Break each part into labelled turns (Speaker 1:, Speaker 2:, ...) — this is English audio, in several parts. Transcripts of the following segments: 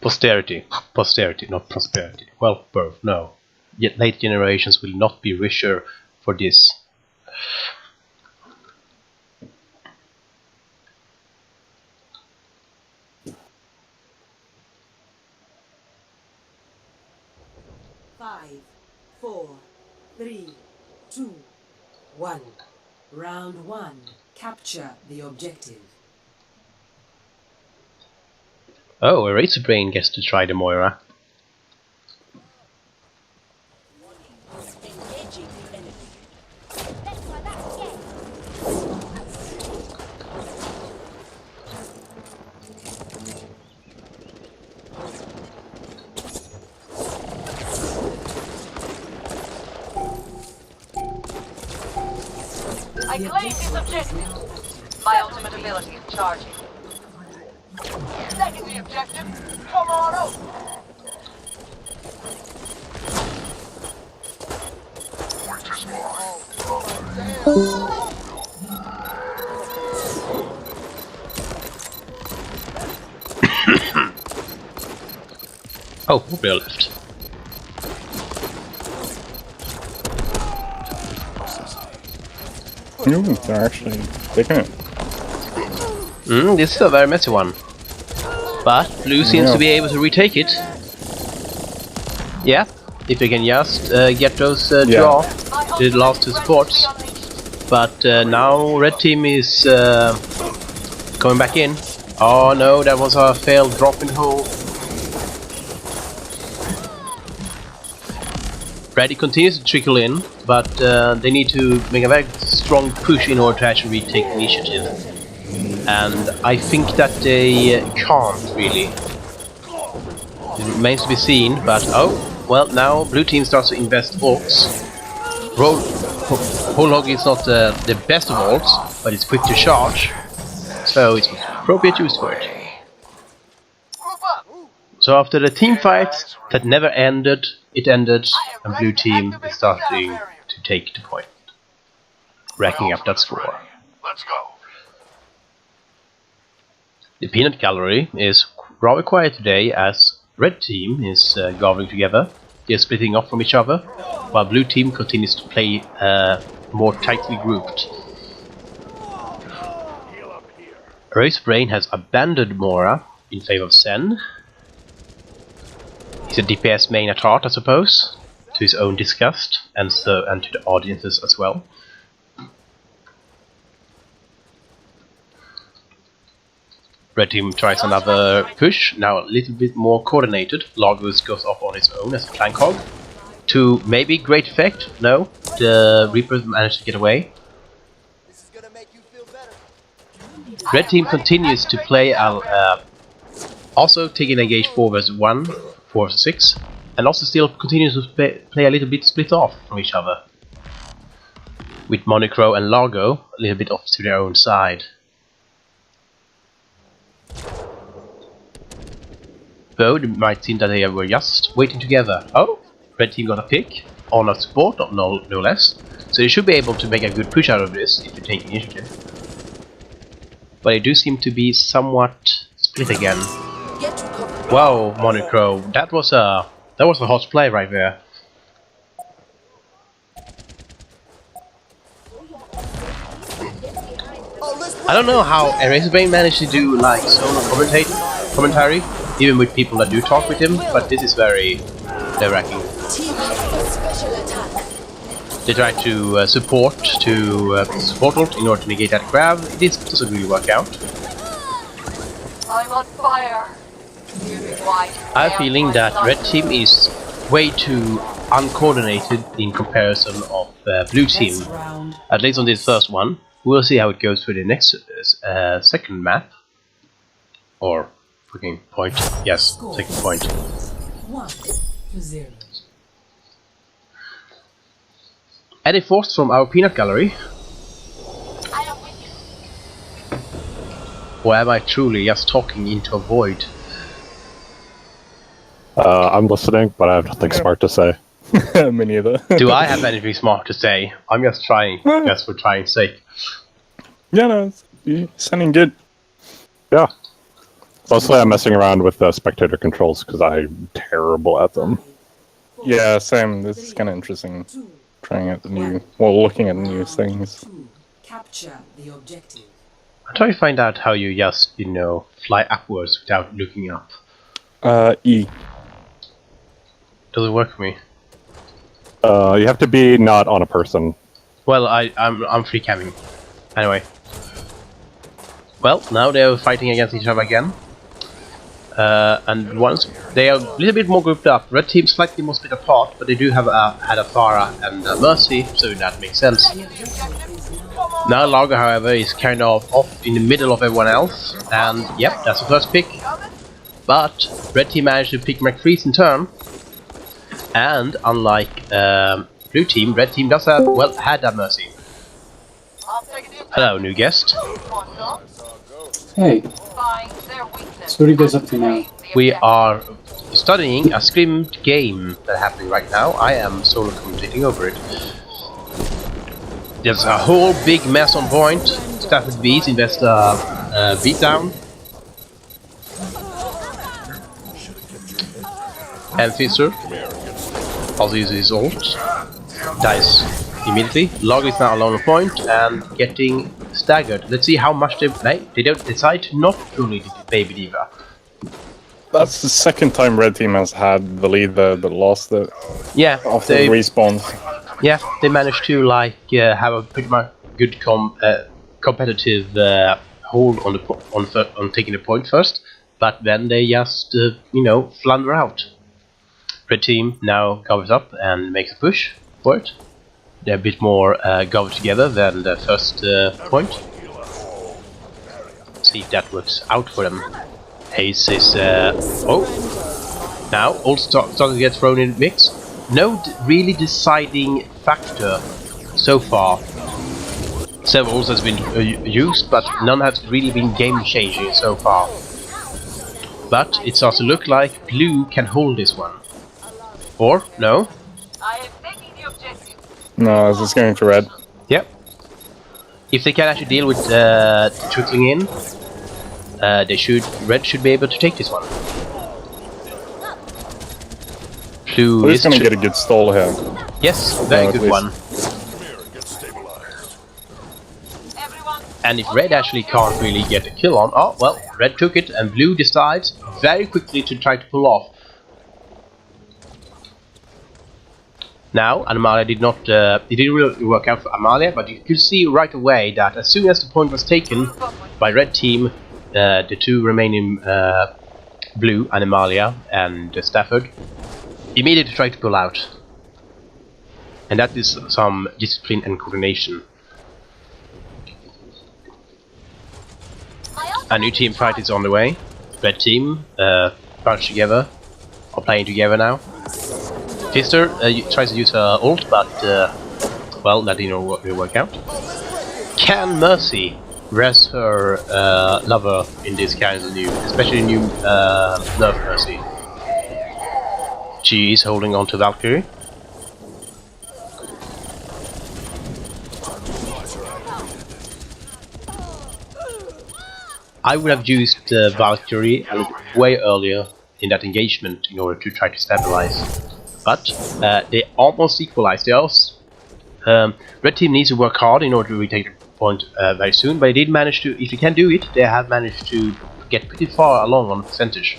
Speaker 1: Posterity, not prosperity. Well, both, no. Yet late generations will not be richer for this.
Speaker 2: Five, 4, 3, 2, 1. Round 1. Capture the objective.
Speaker 1: Oh, a Razor Brain gets to try the Moira.
Speaker 3: I claim this objective. My ultimate ability is charging. Second the objective. Come on out.
Speaker 1: Oh, we're left.
Speaker 4: Ooh, they're actually taking it.
Speaker 1: This is a very messy one. But blue seems to be able to retake it. Yeah, if they can just get those draw the last two supports. But now red team is coming back in. Oh no, that was a failed drop in hole. Red continues to trickle in, but they need to make a very strong push in order to actually retake the initiative. And I think that they can't really. It remains to be seen, but oh, well, now blue team starts to invest ults. Whole hog is not the best of ults, but it's quick to charge, so it's appropriate use for it. So after the team fight that never ended, it ended, and blue team is starting to take the point, racking up that score.
Speaker 5: Let's go.
Speaker 1: The peanut gallery is rather quiet today, as red team is gathering together. They're splitting off from each other, while blue team continues to play more tightly grouped. Razor Brain has abandoned Mora in favor of Sen. He's a DPS main at heart, I suppose, to his own disgust, and to the audiences as well. Red team tries another push, now a little bit more coordinated. Lagos goes off on his own as a flank hog. To maybe great effect, no, the Reaper managed to get away. Red team continues to play, also taking engage 4 vs 1, 4 vs 6, and also still continues to play a little bit split off from each other. With Monocro and Largo a little bit off to their own side. Though it might seem that they were just waiting together. Oh, red team got a pick on a support, no less. So they should be able to make a good push out of this if they take initiative. But they do seem to be somewhat split again. Wow, Monocro, that was a hot play right there. I don't know how Razor Brain managed to do like solo commentary, even with people that do talk with him, but this is very nerve-wracking. They try to support ult in order to negate that grab. This doesn't really work out.
Speaker 3: I'm on fire.
Speaker 1: I have a feeling that red team is way too uncoordinated in comparison of blue team. At least on this first one. We'll see how it goes for the next second map. Or fucking point. Yes, second point.
Speaker 2: 1-0.
Speaker 1: Any thoughts from our peanut gallery? Or am I truly just talking into a void?
Speaker 6: I'm listening, but I have nothing smart to say.
Speaker 4: Me neither.
Speaker 1: Do I have anything smart to say? I'm just trying, just for trying's sake.
Speaker 4: Yeah, no, you're sounding good.
Speaker 6: Yeah. Mostly I'm messing around with the spectator controls because I'm terrible at them.
Speaker 4: Yeah, same. This is kind of interesting. Trying out the new, well, looking at the new things.
Speaker 2: Capture the objective.
Speaker 1: I try to find out how you just, you know, fly upwards without looking up.
Speaker 4: E.
Speaker 1: Doesn't work for me.
Speaker 6: You have to be not on a person.
Speaker 1: Well, I'm free camming. Anyway. Well, now they're fighting against each other again. And once they are a little bit more grouped up. Red team slightly more split apart, but they do have had a Farah and a Mercy, so that makes sense. Now Lager, however, is kind of off in the middle of everyone else, and yep, that's the first pick. But Red team managed to pick McFreeze in turn, and unlike Blue team, Red team does have, well, had a Mercy. Hello, new guest.
Speaker 5: Hey, so what are you guys up to now?
Speaker 1: We are studying a scrimmed game that's happening right now. I am solo commentating over it. There's a whole big mess on point. Stafford Beats invest a beatdown. And Fisher also uses his ult. Dies immediately. Log is now alone on point and getting staggered. Let's see how much they play. They don't decide to not fully Baby Diva.
Speaker 4: That's the second time Red Team has had the lead that lost it.
Speaker 1: Yeah,
Speaker 4: After the respawns.
Speaker 1: Yeah, they managed to like have a pretty much good competitive hold on taking the point first, but then they just you know, flounder out. Red team now covers up and makes a push for it. They're a bit more gathered together than the first point. See if that works out for them. Ace is oh, now all starting to get thrown in the mix. No really deciding factor so far. Several has been used, but none has really been game-changing so far. But it starts to look like Blue can hold this one. Or, no?
Speaker 3: I am taking the objective.
Speaker 4: No, it's just going to Red.
Speaker 1: Yep. If they can actually deal with trickling in, Red should be able to take this one.
Speaker 4: We're just gonna get a good stall here.
Speaker 1: Yes, very good one. And if Red actually can't really get a kill on, oh well, Red took it and Blue decides very quickly to try to pull off. Now, Amalia did not, it didn't really work out for Amalia, but you could see right away that as soon as the point was taken by Red team, the two remaining Blue, Animalia and Stafford, immediately try to pull out. And that is some discipline and coordination. A new team fight is on the way. Red team, bunch together, are playing together now. Fister tries to use her ult, but well, that didn't work out. Can Mercy res her lover in this kind of new, especially new nerf Mercy? She is holding on to Valkyrie. I would have used Valkyrie way earlier in that engagement in order to try to stabilize. But they almost equalized. They also, Red team needs to work hard in order to retake the point very soon, but they did manage to, if you can do it, they have managed to get pretty far along on percentage.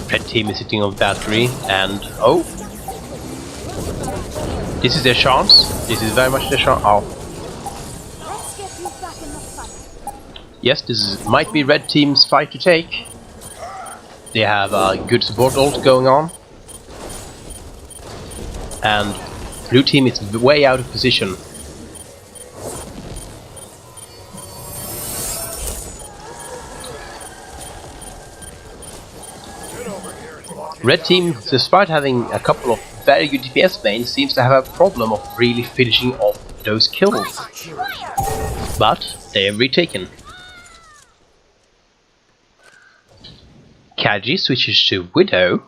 Speaker 1: Red team is sitting on Valkyrie, and oh, this is their chance. This is very much their chance. Oh, yes, this might be Red team's fight to take. They have a good support ult going on, and Blue team is way out of position. Red team, despite having a couple of very good DPS mains, seems to have a problem of really finishing off those kills. But they have retaken. Kaji switches to Widow.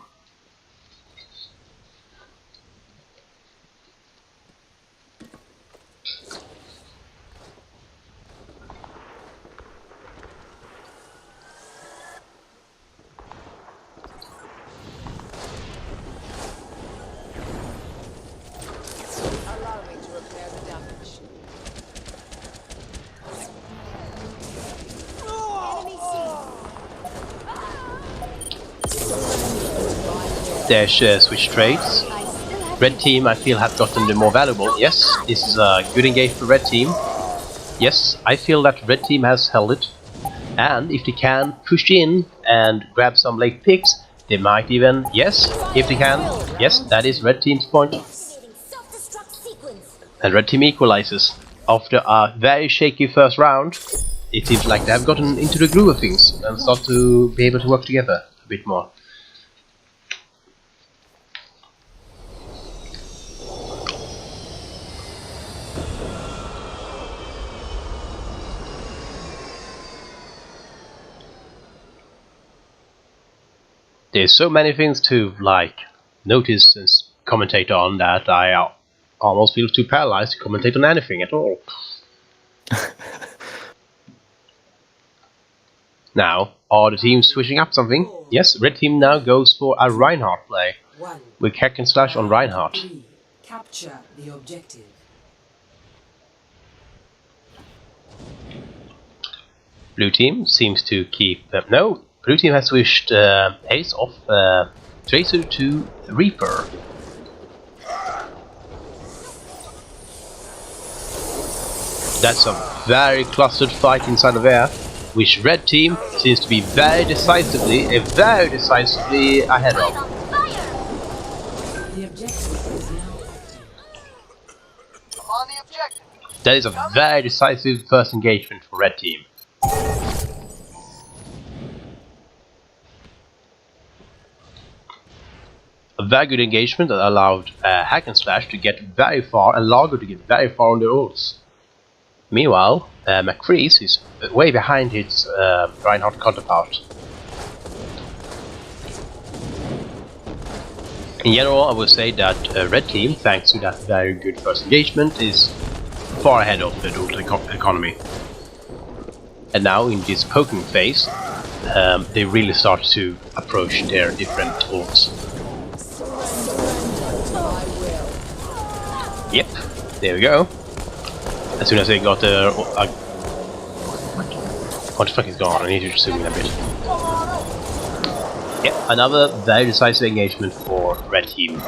Speaker 3: Allow me to repair the damage.
Speaker 1: There's switch trades. Red team, I feel, have gotten the more valuable. Yes, this is a good engage for red team. Yes, I feel that red team has held it. And if they can push in and grab some late picks, they might even, yes, if they can, yes, that is red team's point. And red team equalizes. After a very shaky first round, it seems like they have gotten into the groove of things and start to be able to work together a bit more. There's so many things to notice and commentate on that I almost feel too paralyzed to commentate on anything at all. Now, are the teams switching up something? Yes, red team now goes for a Reinhardt play with hack and slash on Reinhardt.
Speaker 2: Capture the objective.
Speaker 1: Blue team seems to keep no. Blue team has switched Ace off Tracer to Reaper. That's a very clustered fight inside of air, which red team seems to be very decisively ahead of.
Speaker 2: The objective is now active.
Speaker 3: On the objective.
Speaker 1: That is a very decisive first engagement for red team. A very good engagement that allowed Hack and Slash to get very far and Lago to get very far on their ults. Meanwhile, McFreeze is way behind his Reinhardt counterpart. In general, I would say that red team, thanks to that very good first engagement, is far ahead of the ult economy. And now in this poking phase, they really start to approach their different ults. Yep, there we go. As soon as they got the... what the fuck is going on? I need to zoom in a bit. Yep, another very decisive engagement for red team.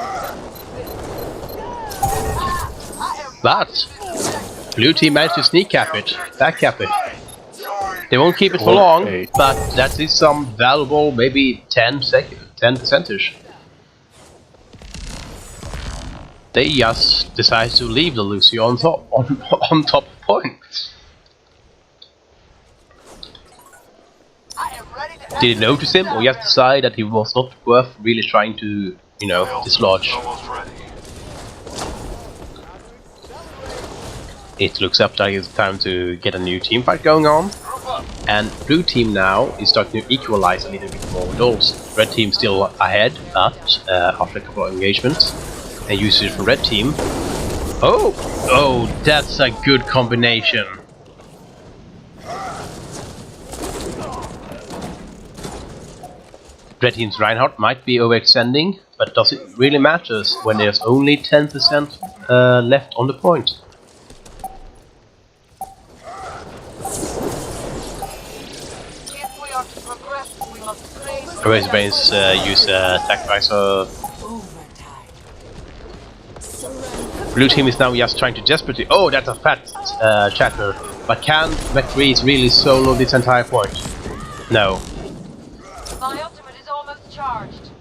Speaker 1: But blue team managed to sneak cap it, back cap it. They won't keep it for long, but that is some valuable, maybe 10 percentage. They just decide to leave the Lucio on top point. Did he notice him, or just decide that he was not worth really trying to, dislodge? It looks up like it's time to get a new team fight going on. And blue team now is starting to equalize a little bit more with ults. Red team still ahead, but after a couple of engagements. And use it for red team. Oh, that's a good combination. Red team's Reinhardt might be overextending, but does it really matter when there's only 10% left on the point?
Speaker 3: If we are to progress, we must raise
Speaker 1: Razorbrains use Sacrificer. Blue team is now just trying to desperately... Oh, that's a fat chatter. But can McFreeze really solo this entire point? No.
Speaker 3: My ultimate is almost charged.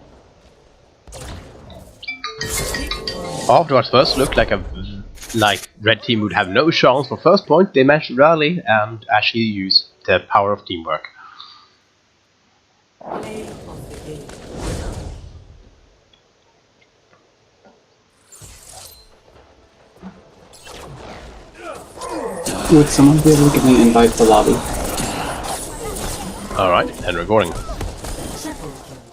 Speaker 1: After what first looked like red team would have no chance for first point, they managed to rally and actually use the power of teamwork.
Speaker 2: Play of the game.
Speaker 5: Would someone be able to give me an invite to lobby?
Speaker 1: Alright, and recording.
Speaker 2: Triple kill.